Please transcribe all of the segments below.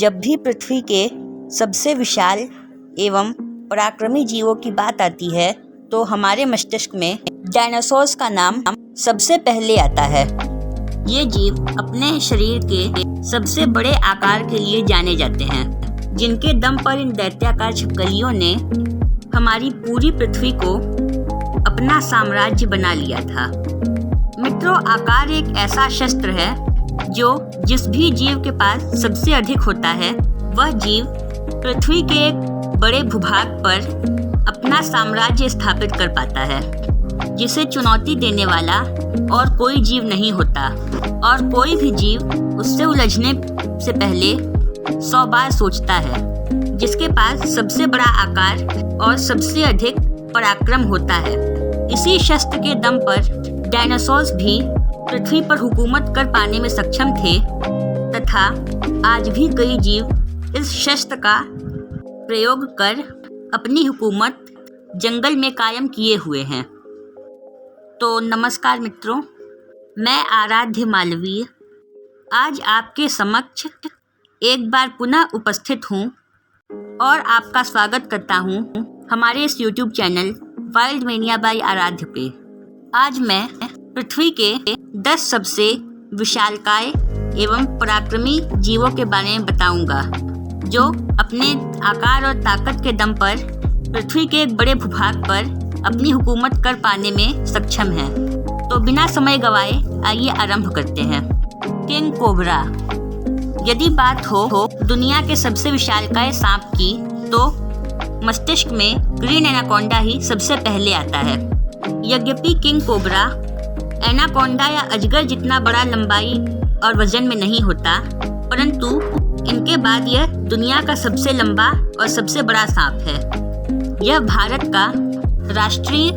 जब भी पृथ्वी के सबसे विशाल एवं पराक्रमी जीवों की बात आती है तो हमारे मस्तिष्क में डायनासोर्स का नाम सबसे पहले आता है। ये जीव अपने शरीर के सबसे बड़े आकार के लिए जाने जाते हैं, जिनके दम पर इन दैत्याकार छिपकलियों ने हमारी पूरी पृथ्वी को अपना साम्राज्य बना लिया था। मित्रों, आकार एक ऐसा शस्त्र है जो जिस भी जीव के पास सबसे अधिक होता है, वह जीव पृथ्वी के एक बड़े भूभाग पर अपना साम्राज्य स्थापित कर पाता है, जिसे चुनौती देने वाला और कोई जीव नहीं होता और कोई भी जीव उससे उलझने से पहले 100 बार सोचता है। जिसके पास सबसे बड़ा आकार और सबसे अधिक पराक्रम होता है। इसी शस्त्र के दम पर डायनासोर्स भी पृथ्वी पर हुकूमत कर पाने में सक्षम थे तथा आज भी कई जीव इस शस्त्र का प्रयोग कर अपनी हुकूमत जंगल में कायम किए हुए हैं। तो नमस्कार मित्रों, मैं आराध्य मालवीय आज आपके समक्ष एक बार पुनः उपस्थित हूँ और आपका स्वागत करता हूँ हमारे इस YouTube channel wild mania by Aaradhya पे। आज मैं पृथ्वी के 10 सबसे विशालकाय एवं पराक्रमी जीवों के बारे में बताऊंगा, जो अपने आकार और ताकत के दम पर पृथ्वी के एक बड़े भूभाग पर अपनी हुकूमत कर पाने में सक्षम हैं। तो बिना समय गवाए आइए आरंभ करते हैं। King cobra. यदि बात हो दुनिया के सबसे विशालकाय सांप की, तो मस्तिष्क में ग्रीन एनाकोंडा ही सबसे पहले आता है। यद्यपि किंग कोबरा एनाकोंडा या अजगर जितना बड़ा लंबाई और वजन में नहीं होता, परंतु इनके बाद यह दुनिया का सबसे लंबा और सबसे बड़ा सांप है। यह भारत का राष्ट्रीय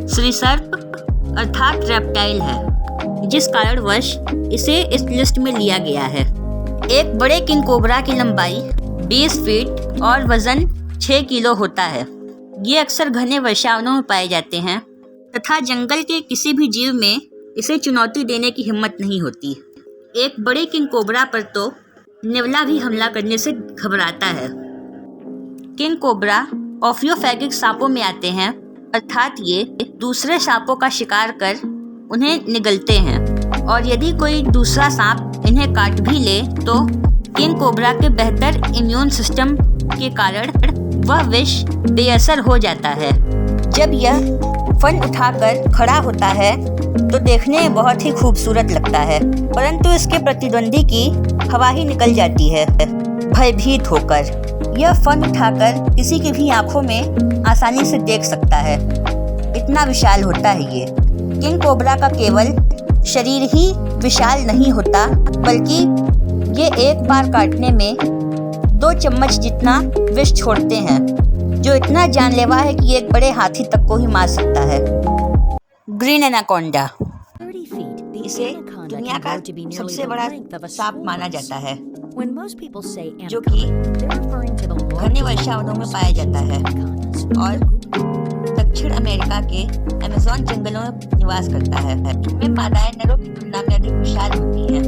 सरीसृप अर्थात रेप्टाइल है, जिस कारणवश इसे इस लिस्ट में लिया गया है। एक बड़े किंग कोबरा की लंबाई 20 फीट और वजन 6 किलो होता है। ये अक्सर घने वर्षावनों में पाए जाते हैं तथा जंगल के किसी भी जीव में इसे चुनौती देने की हिम्मत नहीं होती। एक बड़े किंग कोबरा पर तो नेवला भी हमला करने से घबराता है। किंग कोबरा ऑफियोफैगिक सांपों में आते हैं, अर्थात ये दूसरे सांपों का शिकार कर उन्हें निगलते हैं और यदि कोई दूसरा सांप इन्हें काट भी ले तो किंग कोबरा के बेहतर इम्यून सिस्टम के कारण वह विष बेअसर हो जाता है। जब यह फन उठाकर खड़ा होता है तो देखने में बहुत ही खूबसूरत लगता है, परंतु इसके प्रतिद्वंदी की हवा ही निकल जाती है। भयभीत होकर यह फन उठाकर किसी की भी आंखों में आसानी से देख सकता है, इतना विशाल होता है ये। किंग कोबरा का केवल शरीर ही विशाल नहीं होता, बल्कि ये एक बार काटने में 2 चम्मच जितना विष छोड़ते हैं, जो इतना जानलेवा है कि एक बड़े हाथी तक को ही मार सकता है। Green anaconda. इसे दुनिया का सबसे बड़ा सांप माना जाता है, जो कि घने वर्षावनों में पाया जाता है और दक्षिण अमेरिका के अमेज़न जंगलों में निवास करता है। इनमें मादाएं नरों की तुलना में अधिक विशाल होती हैं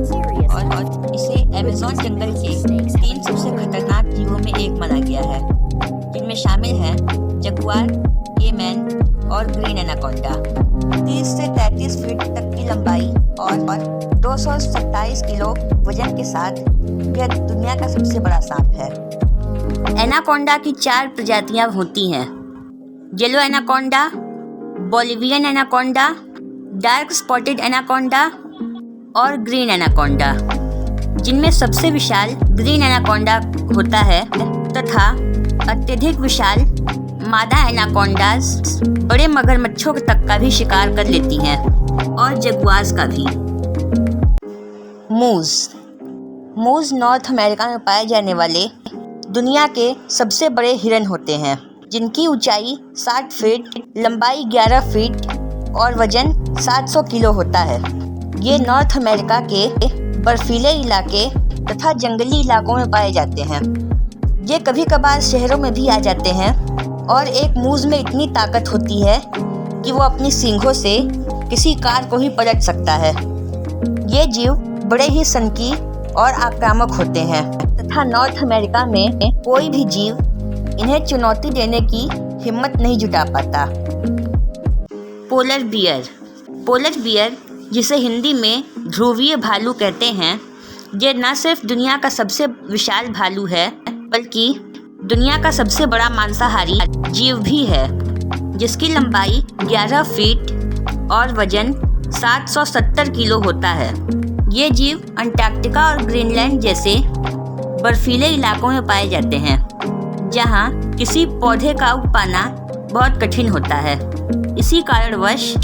और इसे अमेज़न जंगल के 3 सबसे खतरनाक जीवों में एक माना गया है, जिनमें शामिल हैं जगुआर, केमैन और ग्रीन एनाकोंडा। 30 से 33 फीट तक की लंबाई और 227 किलो वजन के साथ यह दुनिया का सबसे बड़ा सांप है। एनाकोंडा की 4 प्रजातियां होती हैं: yellow anaconda, Bolivian anaconda, dark spotted anaconda और ग्रीन एनाकोंडा, जिनमें सबसे विशाल ग्रीन एनाकोंडा होता है तथा अत्यधिक विशाल मादा एनाकोंडास बड़े मगरमच्छों तक का भी शिकार कर लेती हैं और जगुआर्स का भी। मूज नॉर्थ अमेरिका में पाए जाने वाले दुनिया के सबसे बड़े हिरन होते हैं, जिनकी ऊंचाई 60 फीट, लंबाई 11 फीट और वजन 700 किलो होता है। ये नॉर्थ अमेरिका के बर्फीले इलाके तथा जंगली इलाकों में पाए जाते हैं। ये कभी कभार शहरों में भी आ जाते हैं और एक मूज में इतनी ताकत होती है कि वो अपनी सींगों से किसी कार को ही पलट सकता है। ये जीव बड़े ही सनकी और आक्रामक होते हैं तथा नॉर्थ अमेरिका में कोई भी जीव इन्हें चुनौती देने की हिम्मत नहीं जुटा पाता। Polar bear. पोलर बियर, जिसे हिंदी में ध्रुवीय भालू कहते हैं, ये न सिर्फ दुनिया का सबसे विशाल भालू है बल्कि दुनिया का सबसे बड़ा मांसाहारी जीव भी है, जिसकी लंबाई 11 फीट और वजन 770 किलो होता है। ये जीव अंटार्कटिका और ग्रीनलैंड जैसे बर्फीले इलाकों में पाए जाते हैं, जहां किसी पौधे का उग पाना बहुत कठिन होता है। इसी कारणवश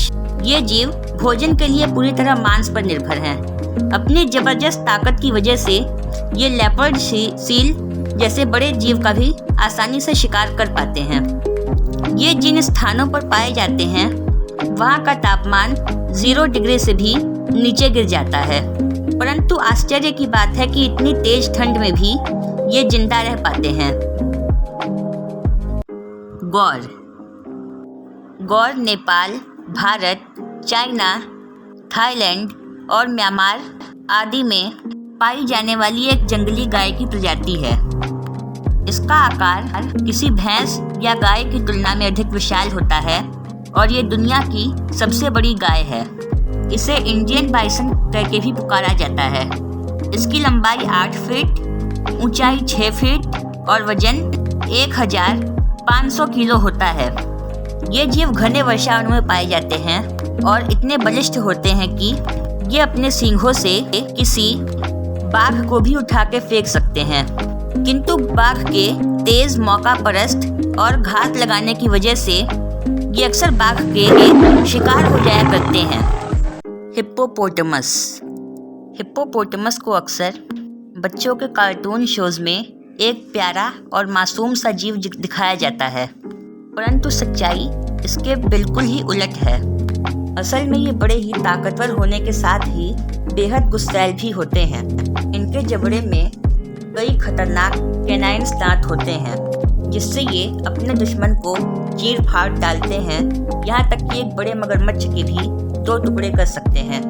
ये जीव भोजन के लिए पूरी तरह मांस पर निर्भर हैं। अपनी जबरदस्त ताकत की वजह से ये लेपर्ड सील जैसे बड़े जीव का भी आसानी से शिकार कर पाते हैं। ये जिन स्थानों पर पाए जाते हैं वहाँ का तापमान 0 डिग्री से भी नीचे गिर जाता है, परंतु आश्चर्य की बात है कि इतनी तेज ठंड में भी ये जिंदा रह पाते हैं। गौर। गौर नेपाल, भारत, चाइना, थाईलैंड और म्यांमार आदि में पाई जाने वाली एक जंगली गाय की प्रजाति है। इसका आकार किसी भैंस या गाय की तुलना में अधिक विशाल होता है और ये दुनिया की सबसे बड़ी गाय है। इसे इंडियन बाइसन करके भी पुकारा जाता है। इसकी लंबाई 8 फीट, ऊंचाई 6 फीट और वजन 1500 किलो होता है। ये जीव घने वर्षावनों में पाए जाते हैं और इतने बलिष्ठ होते हैं कि ये अपने सींगों से किसी बाघ को भी उठा के फेंक सकते हैं, किंतु बाघ के तेज मौका परस्त और घात लगाने की वजह से ये अक्सर बाघ के शिकार हो जाया करते हैं। हिप्पोपोटामस। हिप्पोपोटामस को अक्सर बच्चों के कार्टून शोज में एक प्यारा और मासूम सा जीव दिखाया जाता है, परंतु सच्चाई इसके बिल्कुल ही उलट है। असल में ये बड़े ही ताकतवर होने के साथ ही बेहद गुस्सैल भी होते हैं। इनके जबड़े में कई खतरनाक कैनाइन्स दांत होते हैं, जिससे ये अपने दुश्मन को चीर फाड़ डालते हैं। यहाँ तक कि एक बड़े मगरमच्छ के भी 2 टुकड़े कर सकते हैं।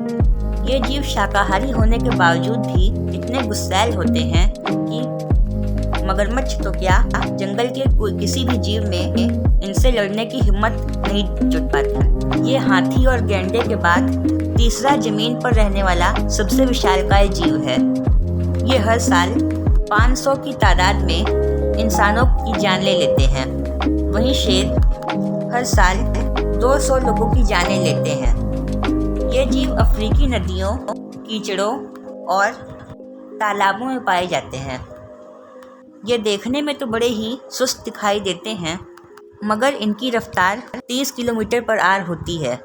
ये जीव शाकाहारी होने के बावजूद भी इतने गुस्सैल होते हैं कि मगरमच्छ तो क्या, जंगल के किसी भी जीव में इनसे लड़ने की हिम्मत नहीं जुट पाती। ये हाथी और गैंडे के बाद तीसरा जमीन पर रहने वाला सबसे विशालकाय जीव है। ये हर साल 500 की तादाद में इंसानों की जान ले लेते हैं। वहीं शेर हर साल 200 लोगों की जानें लेते हैं। ये जीव अफ्रीकी नदियों, कीचड़ों और तालाबों में पाए जाते हैं। ये देखने में तो बड़े ही सुस्त दिखाई देते हैं, मगर इनकी रफ्तार 30 किलोमीटर पर आवर होती है,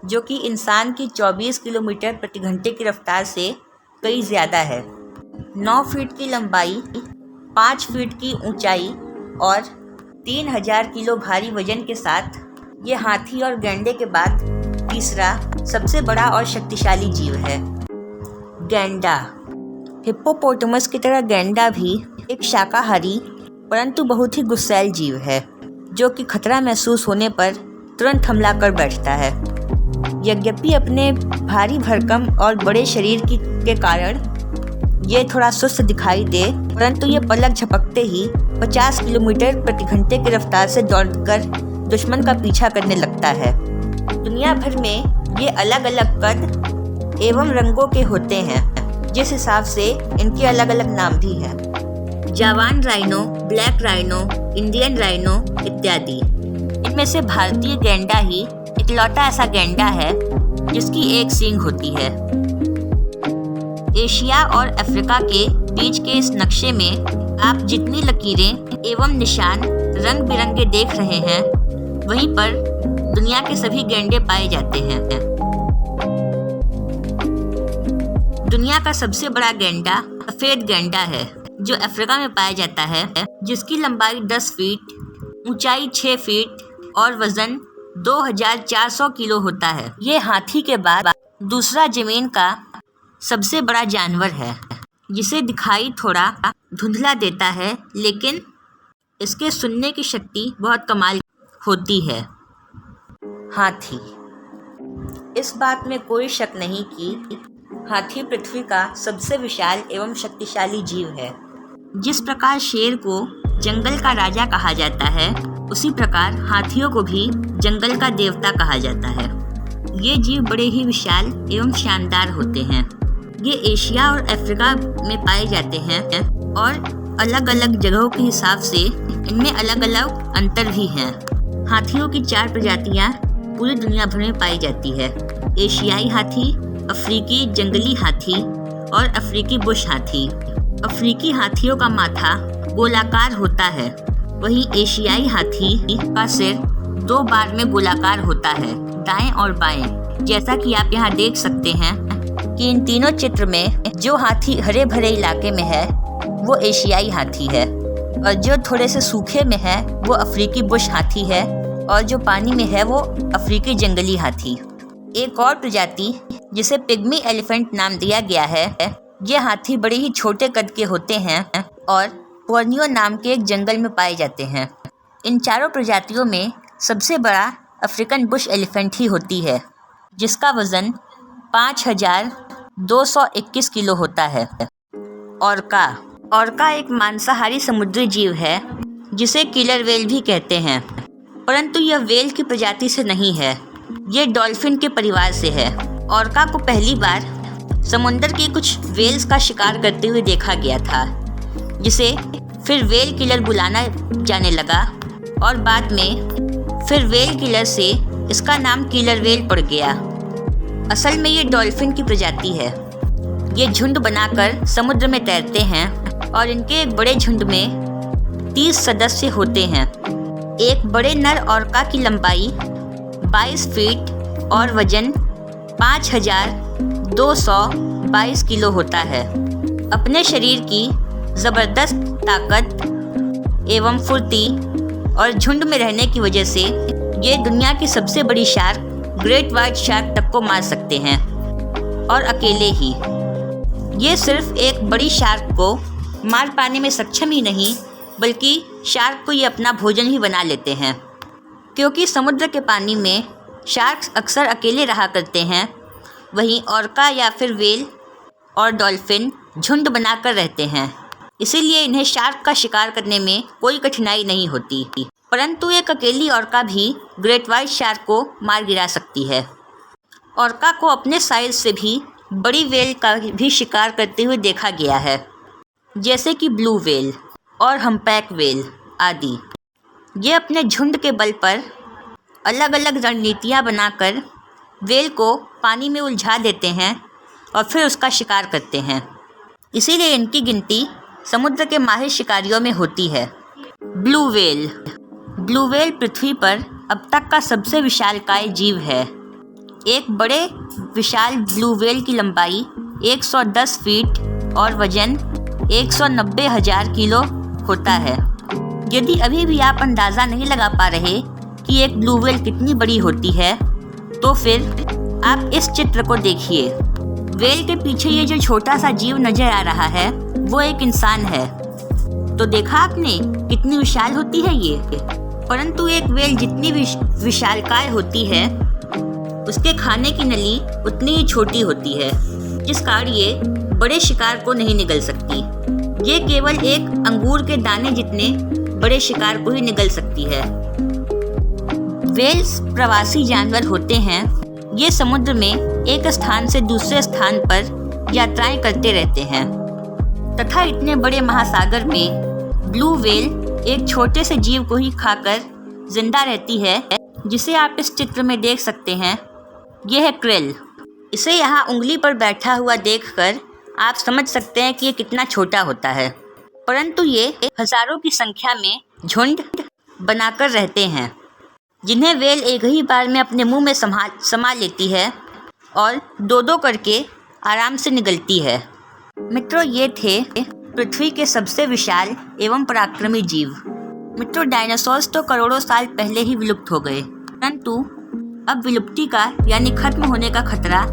जो कि इंसान की 24 किलोमीटर प्रति घंटे की रफ्तार से कई ज़्यादा है। 9 फीट की लंबाई, 5 फीट की ऊंचाई और 3000 किलो भारी वजन के साथ ये हाथी और गैंडे के बाद तीसरा सबसे बड़ा और शक्तिशाली जीव है। गैंडा। हिप्पोपोटामस की तरह गैंडा भी एक शाकाहारी परंतु बहुत ही गुस्सैल जीव है, जो कि खतरा महसूस होने पर तुरंत हमला कर बैठता है। यद्यपि अपने भारी भरकम और बड़े शरीर के कारण ये थोड़ा सुस्त दिखाई दे, परंतु ये पलक झपकते ही 50 किलोमीटर प्रति घंटे की रफ्तार से दौड़कर दुश्मन का पीछा करने लगता है। दुनिया भर में ये अलग अलग कद एवं रंगों के होते हैं, जिस हिसाब से इनके अलग अलग नाम भी हैं। Javan rhino, black rhino, Indian rhino इत्यादि। इनमें से भारतीय गैंडा ही इकलौता ऐसा गैंडा है जिसकी एक सींग होती है। एशिया और अफ्रीका के बीच के इस नक्शे में आप जितनी लकीरें एवं निशान रंग बिरंगे देख रहे हैं, वहीं पर दुनिया के सभी गैंडे पाए जाते हैं। दुनिया का सबसे बड़ा गैंडा सफेद गैंडा है, जो अफ्रीका में पाया जाता है, जिसकी लंबाई 10 फीट, ऊंचाई 6 फीट और वजन 2400 किलो होता है। ये हाथी के बाद दूसरा जमीन का सबसे बड़ा जानवर है, जिसे दिखाई थोड़ा धुंधला देता है, लेकिन इसके सुनने की शक्ति बहुत कमाल होती है। हाथी। इस बात में कोई शक नहीं कि हाथी पृथ्वी का सबसे विशाल एवं शक्तिशाली जीव है। जिस प्रकार शेर को जंगल का राजा कहा जाता है, उसी प्रकार हाथियों को भी जंगल का देवता कहा जाता है। ये जीव बड़े ही विशाल एवं शानदार होते हैं। ये एशिया और अफ्रीका में पाए जाते हैं और अलग अलग जगहों के हिसाब से इनमें अलग अलग अंतर भी हैं। हाथियों की 4 प्रजातियां पूरी दुनिया भर में पाई जाती है। एशियाई हाथी, अफ्रीकी जंगली हाथी और अफ्रीकी बुश हाथी। अफ्रीकी हाथियों का माथा गोलाकार होता है, वहीं एशियाई हाथी का सिर 2 बार में गोलाकार होता है, दाएं और बाएं। जैसा कि आप यहाँ देख सकते हैं कि इन तीनों चित्र में जो हाथी हरे भरे इलाके में है वो एशियाई हाथी है, और जो थोड़े से सूखे में है वो अफ्रीकी बुश हाथी है, और जो पानी में है वो अफ्रीकी जंगली हाथी। एक और प्रजाति जिसे पिग्मी एलिफेंट नाम दिया गया है, ये हाथी बड़े ही छोटे कद के होते हैं और बोर्नियो नाम के एक जंगल में पाए जाते हैं। इन चारों प्रजातियों में सबसे बड़ा अफ्रीकन बुश एलिफेंट ही होती है, जिसका वज़न 5221 किलो होता है। ऑर्का एक मांसाहारी समुद्री जीव है जिसे किलर वेल भी कहते हैं, परंतु यह वेल की प्रजाति से नहीं है, ये डॉल्फिन के परिवार से है। ऑर्का को पहली बार समुद्र के कुछ वेल्स का शिकार करते हुए देखा गया था, जिसे फिर वेल किलर बुलाना जाने लगा और बाद में फिर वेल किलर से इसका नाम किलर वेल पड़ गया। असल में ये डॉल्फिन की प्रजाति है। ये झुंड बनाकर समुद्र में तैरते हैं और इनके एक बड़े झुंड में 30 सदस्य होते हैं। एक बड़े नर ऑर्का की लंबाई 22 फीट और वजन 5222 किलो होता है। अपने शरीर की ज़बरदस्त ताकत एवं फुर्ती और झुंड में रहने की वजह से ये दुनिया की सबसे बड़ी शार्क ग्रेट व्हाइट शार्क तक को मार सकते हैं, और अकेले ही। ये सिर्फ एक बड़ी शार्क को मार पाने में सक्षम ही नहीं, बल्कि शार्क को ये अपना भोजन ही बना लेते हैं। क्योंकि समुद्र के पानी में शार्क्स अक्सर अकेले रहा करते हैं, वहीं ऑर्का या फिर वेल और डॉल्फिन झुंड बनाकर रहते हैं। इसीलिए इन्हें शार्क का शिकार करने में कोई कठिनाई नहीं होती, परंतु एक अकेली ऑर्का भी ग्रेट व्हाइट शार्क को मार गिरा सकती है। ऑर्का को अपने साइज से भी बड़ी वेल का भी शिकार करते हुए देखा गया है, जैसे कि ब्लू वेल और हम्पैक वेल आदि। ये अपने झुंड के बल पर अलग अलग रणनीतियाँ बनाकर वेल को पानी में उलझा देते हैं और फिर उसका शिकार करते हैं। इसीलिए इनकी गिनती समुद्र के माहिर शिकारियों में होती है। ब्लू वेल पृथ्वी पर अब तक का सबसे विशालकाय जीव है। एक बड़े विशाल ब्लू वेल की लंबाई 110 फीट और वजन 190,000 किलो होता है। यदि अभी भी आप अंदाज़ा नहीं लगा पा रहे कि एक ब्लू वेल कितनी बड़ी होती है, तो फिर आप इस चित्र को देखिए। वेल के पीछे ये जो छोटा सा जीव नजर आ रहा है वो एक इंसान है। तो देखा आपने कितनी विशाल होती है ये। परंतु एक वेल जितनी विशालकाय होती है, उसके खाने की नली उतनी ही छोटी होती है, जिस कारण ये बड़े शिकार को नहीं निगल सकती। ये केवल एक अंगूर के दाने जितने बड़े शिकार को ही निगल सकती है। वेल्स प्रवासी जानवर होते हैं। ये समुद्र में एक स्थान से दूसरे स्थान पर यात्राएं करते रहते हैं, तथा इतने बड़े महासागर में ब्लू वेल एक छोटे से जीव को ही खाकर जिंदा रहती है, जिसे आप इस चित्र में देख सकते हैं। यह है क्रेल। इसे यहाँ उंगली पर बैठा हुआ देखकर आप समझ सकते हैं कि ये कितना छोटा होता है, परंतु ये हजारों की संख्या में झुंड बनाकर रहते हैं, जिन्हें वेल एक ही बार में अपने मुंह में समा लेती है और 2-2 करके आराम से निगलती है। मित्रों, ये थे पृथ्वी के सबसे विशाल एवं पराक्रमी जीव। मित्रों, डायनासोर्स तो करोड़ों साल पहले ही विलुप्त हो गए, परंतु अब विलुप्ति का यानी खत्म होने का खतरा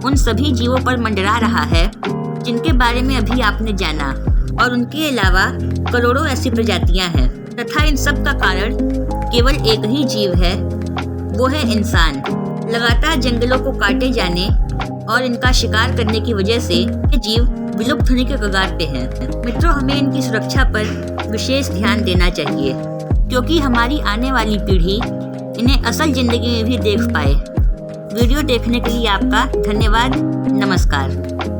उन सभी जीवों पर मंडरा रहा है जिनके बारे में अभी आपने जाना, और उनके अलावा करोड़ों ऐसी प्रजातियां हैं, तथा इन सब का कारण केवल एक ही जीव है, वो है इंसान। लगातार जंगलों को काटे जाने और इनका शिकार करने की वजह से ये जीव विलुप्त होने के कगार पे हैं। मित्रों, हमें इनकी सुरक्षा पर विशेष ध्यान देना चाहिए, क्योंकि हमारी आने वाली पीढ़ी इन्हें असल ज़िंदगी में भी देख पाए। वीडियो देखने के लिए आपका धन्यवाद। नमस्कार।